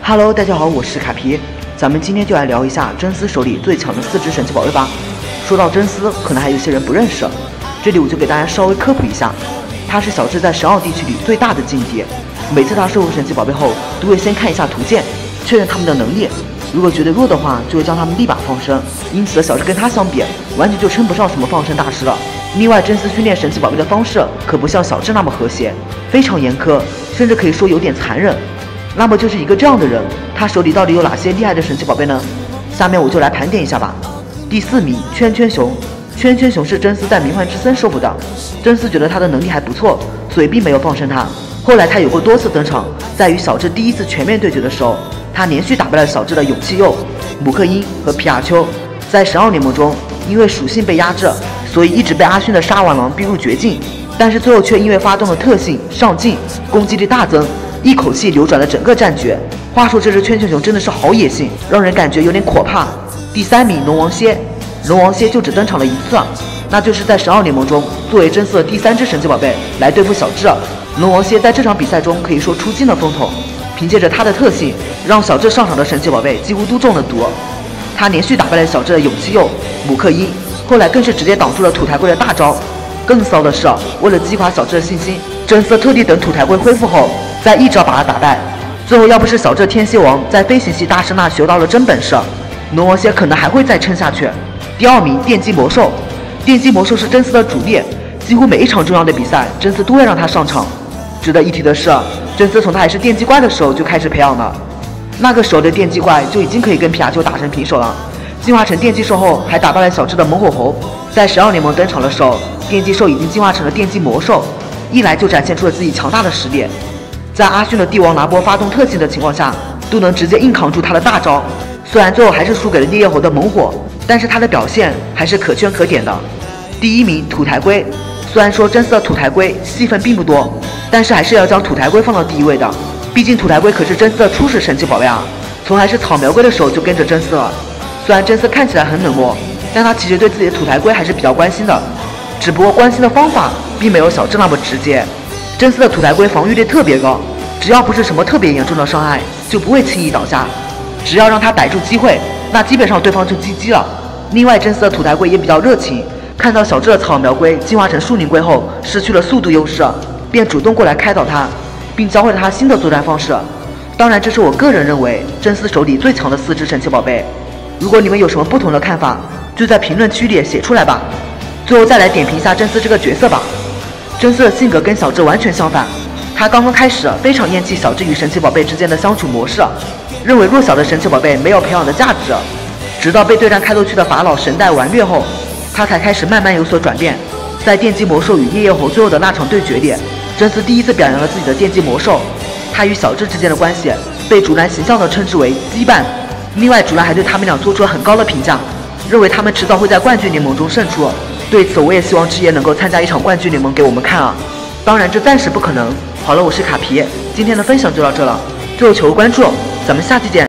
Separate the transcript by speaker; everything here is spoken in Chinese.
Speaker 1: Hello， 大家好，我是卡皮，咱们今天就来聊一下真丝手里最强的4只神奇宝贝吧。说到真丝，可能还有些人不认识，这里我就给大家稍微科普一下，它是小智在神奥地区里最大的劲敌。每次他收获神奇宝贝后，都会先看一下图鉴，确认他们的能力。如果觉得弱的话，就会将他们立马放生。因此，小智跟他相比，完全就称不上什么放生大师了。另外，真丝训练神奇宝贝的方式可不像小智那么和谐，非常严苛，甚至可以说有点残忍。那么就是一个这样的人，他手里到底有哪些厉害的神奇宝贝呢？下面我就来盘点一下吧。第4名，圈圈熊。圈圈熊是真丝在迷幻之森收服的，真丝觉得他的能力还不错，所以并没有放生他。后来他有过多次登场，在与小智第一次全面对决的时候，他连续打败了小智的勇气鼬、姆克鹰和皮卡丘。在神奥联盟中，因为属性被压制，所以一直被阿勋的沙丸狼逼入绝境，但是最后却因为发动了特性上镜，攻击力大增，一口气扭转了整个战局。话说这只圈圈熊真的是好野性，让人感觉有点可怕。第3名，龙王蝎。龙王蝎就只登场了一次，那就是在神奥联盟中作为真丝的第3只神奇宝贝来对付小智。龙王蝎在这场比赛中可以说出尽了风头，凭借着他的特性，让小智上场的神奇宝贝几乎都中了毒。他连续打败了小智的勇气鼬、姆克鹰，后来更是直接挡住了土台龟的大招。更骚的是，为了击垮小智的信心，真丝特地等土台龟恢复后，再一招把他打败。最后要不是小智天蝎王在飞行系大师那学到了真本事，龙王蝎可能还会再撑下去。第2名，电击魔兽。电击魔兽是真丝的主力，几乎每一场重要的比赛，真丝都会让他上场。值得一提的是，真丝从他还是电击怪的时候就开始培养了，那个时候的电击怪就已经可以跟皮卡丘打成平手了。进化成电击兽后，还打败了小智的猛火猴。在神奥联盟登场的时候，电击兽已经进化成了电击魔兽，一来就展现出了自己强大的实力。在阿勋的帝王拿波发动特性的情况下，都能直接硬扛住他的大招。虽然最后还是输给了烈焰猴的猛火，但是他的表现还是可圈可点的。第1名，土台龟。虽然说真丝的土台龟戏份并不多，但是还是要将土台龟放到第1位的。毕竟土台龟可是真丝的初始神奇宝贝啊，从还是草苗龟的时候就跟着真丝了。虽然真丝看起来很冷漠，但他其实对自己的土台龟还是比较关心的，只不过关心的方法并没有小智那么直接。真丝的土台龟防御力特别高，只要不是什么特别严重的伤害，就不会轻易倒下。只要让他逮住机会，那基本上对方就GG了。另外，真丝的土台龟也比较热情，看到小智的草苗龟进化成树林龟后失去了速度优势，便主动过来开导他，并教会了他新的作战方式。当然，这是我个人认为真丝手里最强的4只神奇宝贝。如果你们有什么不同的看法，就在评论区里写出来吧。最后再来点评一下真丝这个角色吧。真丝的性格跟小智完全相反，他刚刚开始非常厌弃小智与神奇宝贝之间的相处模式，认为弱小的神奇宝贝没有培养的价值。直到被对战开拓区的法老神代完虐后，他才开始慢慢有所转变。在电击魔兽与烈焰猴最后的那场对决里，真丝第一次表扬了自己的电击魔兽。他与小智之间的关系被竹篮形象地称之为羁绊。另外，竹篮还对他们俩做出了很高的评价，认为他们迟早会在冠军联盟中胜出。对此，我也希望智爷能够参加一场冠军联盟给我们看啊！当然，这暂时不可能。好了，我是卡皮，今天的分享就到这了。最后求个关注，咱们下期见。